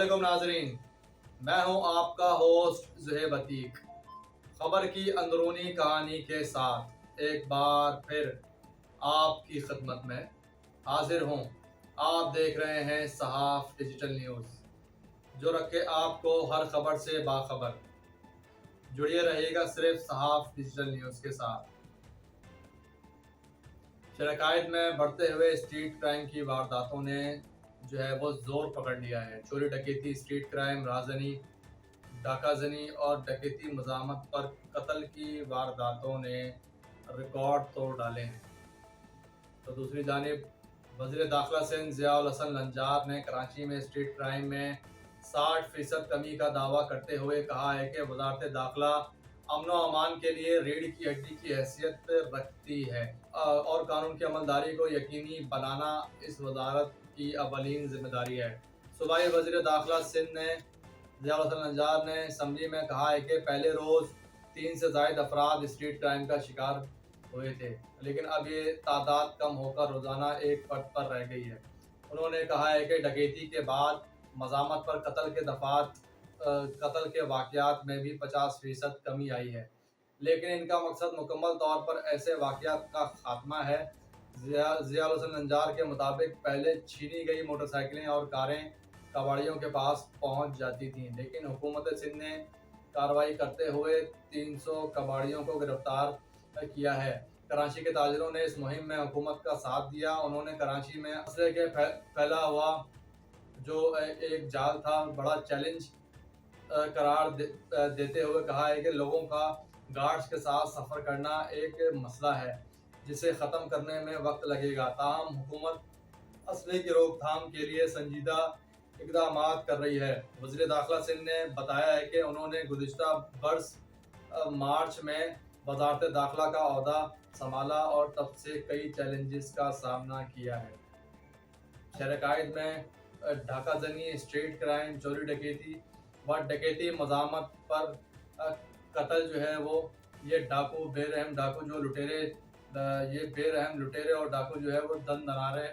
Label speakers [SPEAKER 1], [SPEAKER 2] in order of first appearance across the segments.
[SPEAKER 1] अस्सलामुअलैकुम नाजरीन, मैं हूं आपका होस्ट ज़ुहैब अतीक। खबर की अंदरूनी कहानी के साथ एक बार फिर आपकी खिदमत में हाजिर हूं। आप देख रहे हैं सहाफ़ डिजिटल न्यूज़, जो रखे आपको हर खबर से बाखबर। जुड़िए रहिएगा सिर्फ सहाफ़ डिजिटल न्यूज़ के साथ। शरकायत में बढ़ते हुए स्ट्रीट क्राइम की वारदातों ने जो है वो जोर पकड़ लिया है। चोरी डकैती, स्ट्रीट क्राइम, राजनी, डाकाजनी और डकैती मज़ामत पर कत्ल की वारदातों ने रिकॉर्ड तोड़ डाले हैं। तो दूसरी जानिब वज़ीर दाखिला सिंध ज़ियाउल हसन लंजार ने कराची में स्ट्रीट क्राइम में 60% कमी का दावा करते हुए कहा है कि वज़ारत दाखिला अमन व अमान के लिए रीढ़ की हड्डी की हैसियत रखती है और कानून की अमलदारी को यकीनी बनाना इस वजारत की अवलीन जिम्मेदारी है। सूबाई वज़ीर दाखिला सिंध ने ज़ियाउल हसन लंजार ने असम्बली में कहा है कि पहले रोज़ 3 से ज़ायद अफराद स्ट्रीट क्राइम का शिकार हुए थे, लेकिन अब ये तादाद कम होकर रोज़ाना एक फर्द पर रह गई है। उन्होंने कहा है कि डकैती के बाद मज़ामत पर कत्ल के वाक़यात में भी 50% कमी आई है, लेकिन इनका मकसद मुकम्मल तौर पर ऐसे वाक़यात का खात्मा है। ज़ियाउल हसन लंजार के मुताबिक पहले छीनी गई मोटरसाइकिलें और कारें कबाड़ियों के पास पहुंच जाती थीं, लेकिन हुकूमत सिंध ने कार्रवाई करते हुए 300 कबाड़ियों को गिरफ्तार किया है। कराची के ताजिरों ने इस मुहिम में हुकूमत का साथ दिया। उन्होंने कराची में असले के फैला हुआ जो एक जाल था बड़ा चैलेंज करार देते हुए कहा है कि लोगों का गार्ड्स के साथ सफ़र करना एक मसला है जिसे ख़त्म करने में वक्त लगेगा। ताहम हुकूमत असले की रोकथाम के लिए संजीदा इक़दाम कर रही है। वज़ीर दाखिला सिंध ने बताया है कि उन्होंने गुज़िश्ता बरस मार्च में वज़ारत दाखिला का ओहदा संभाला और तब से कई चैलेंजेस का सामना किया है। शरकायत में डाकाजनी, स्ट्रीट क्राइम, चोरी डकैती व डकैती मज़ामत पर कत्ल जो है वो ये डाकू बेरहम डाकू जो लुटेरे ये बेरहम लुटेरे और डाकू जो है वो दन दनारे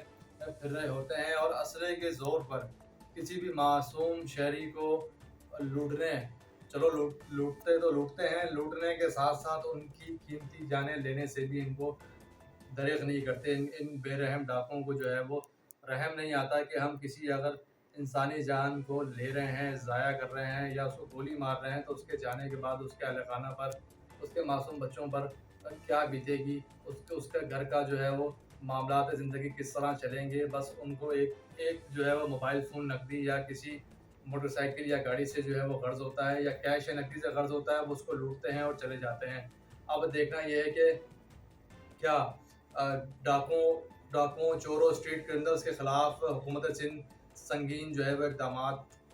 [SPEAKER 1] फिर रहे होते हैं और असले के ज़ोर पर किसी भी मासूम शहरी को लूटने लूटते तो लूटते हैं, लूटने के साथ साथ उनकी कीमती जानें लेने से भी इनको दरेग नहीं करते। इन बेरहम डाकुओं को जो है वो रहम नहीं आता कि हम किसी अगर इंसानी जान को ले रहे हैं, ज़ाया कर रहे हैं या उसको गोली मार रहे हैं तो उसके जाने के बाद उसके अहलखाना पर, उसके मासूम बच्चों पर क्या बीतेगी, उसके घर का जो है वो मामलात ज़िंदगी किस तरह चलेंगे। बस उनको एक जो है वो मोबाइल फ़ोन, नकदी या किसी मोटरसाइकिल या गाड़ी से जो है वो गर्ज़ होता है या कैश या नकदी से गर्ज़ होता है, वो उसको लूटते हैं और चले जाते हैं। अब देखना ये है कि क्या डाकुओं, चोरों, स्ट्रीट क्रिमिनल्स के ख़िलाफ़ हुकूमत सिंध संगीन जो है वो इक़दाम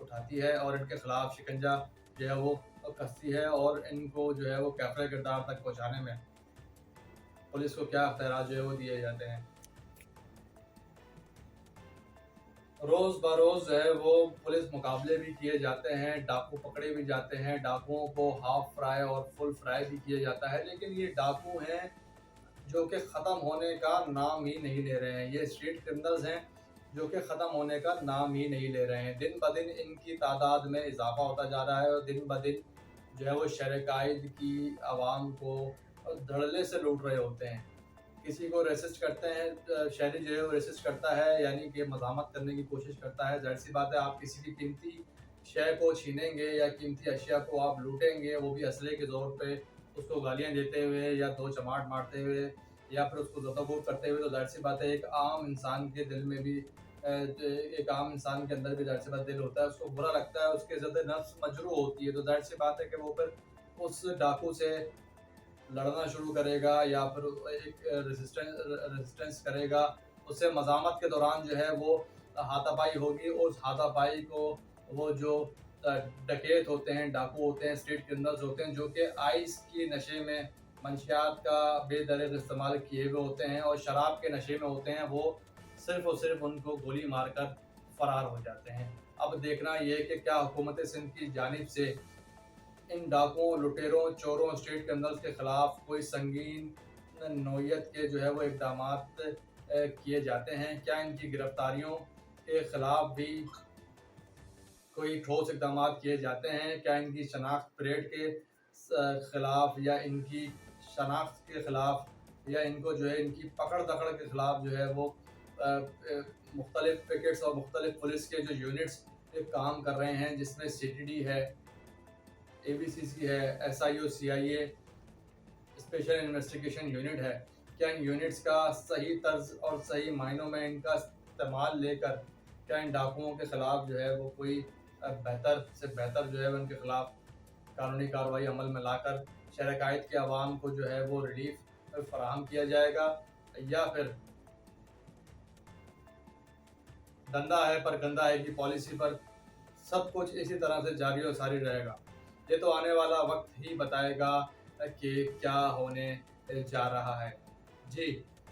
[SPEAKER 1] उठाती है और इनके ख़िलाफ़ शिकंजा जो है वो कसती है और इनको जो है वो कैफ़रे किरदार तक पहुँचाने में पुलिस को क्या अख्तियारात जो है वो दिए जाते हैं। रोज़ बरोज़ जो है वो पुलिस मुकाबले भी किए जाते हैं, डाकू पकड़े भी जाते हैं, डाकुओं को हाफ फ्राई और फुल फ्राई भी किया जाता है, लेकिन ये डाकू हैं जो कि ख़त्म होने का नाम ही नहीं ले रहे हैं। ये स्ट्रीट क्रिमिनल्स हैं जो कि ख़त्म होने का नाम ही नहीं ले रहे हैं। दिन ब दिन इनकी तादाद में इजाफ़ा होता जा रहा है और दिन ब दिन जो है वो शरकायत की आवाम को धड़ल्ले से लूट रहे होते हैं। किसी को रेसिस्ट करते हैं, शहरी जो है वो रेसिस्ट करता है, यानी कि मज़ामत करने की कोशिश करता है। ज़ाहिर सी बात है, आप किसी की कीमती शय को छीनेंगे या कीमती अशिया को आप लूटेंगे, वो भी असले के ज़ोर पे उसको गालियाँ देते हुए या दो चमाट मारते हुए या फिर उसको ज़बरदस्ती करते हुए, तो ज़ाहिर सी बात है एक आम इंसान के दिल में भी एक आम इंसान के अंदर भी ज़ाहिर सी बात दिल होता है, उसको बुरा लगता है, उसके ज़द नफ्स मजरूह होती है। तो ज़ाहिर सी बात है कि वो फिर उस डाकू से लड़ना शुरू करेगा या फिर एक रेजिस्टेंस करेगा। उससे मज़ामत के दौरान जो है वो हाथापाई होगी और उस हाथापाई को वो जो डकैत होते हैं, डाकू होते हैं, स्ट्रीट क्रिमिनल्स होते हैं जो कि आइस की नशे में मंशियात का बेदर्द इस्तेमाल किए हुए होते हैं और शराब के नशे में होते हैं, वो सिर्फ़ और सिर्फ उनको गोली मारकर फ़रार हो जाते हैं। अब देखना ये है कि क्या हुकूमत सिंध की जानिब से इन डाकुओं, लुटेरों, चोरों, स्ट्रीट क्रिमिनल्स के ख़िलाफ़ कोई संगीन नौयत के जो है वो इक़दामात किए जाते हैं। क्या इनकी गिरफ्तारियों के ख़िलाफ़ भी कोई ठोस इकदाम किए जाते हैं? क्या इनकी शनाख्त परेड के ख़िलाफ़ या इनकी शनाख्त के ख़िलाफ़ या इनको जो है इनकी पकड़ दकड़ के ख़िलाफ़ जो है वो मुख्तलिफ़ पिकेट्स और मुख्तलिफ़ पुलिस के जो यूनिट्स काम कर रहे हैं, जिसमें CTD है, ABCC है, SIO CIA special investigation unit है, क्या इन यूनिट्स का सही तर्ज और सही मायनों में इनका इस्तेमाल लेकर क्या इन डाकुओं के ख़िलाफ़ जो है वो कोई बेहतर से बेहतर जो है उनके ख़िलाफ़ कानूनी कार्रवाई अमल में लाकर शहर कायद के अवाम को जो है वो रिलीफ फराहम किया जाएगा, या फिर धंधा है पर गंदा है की पॉलिसी पर सब कुछ इसी तरह से जारी और सारी रहेगा। ये तो आने वाला वक्त ही बताएगा कि क्या होने जा रहा है। जी।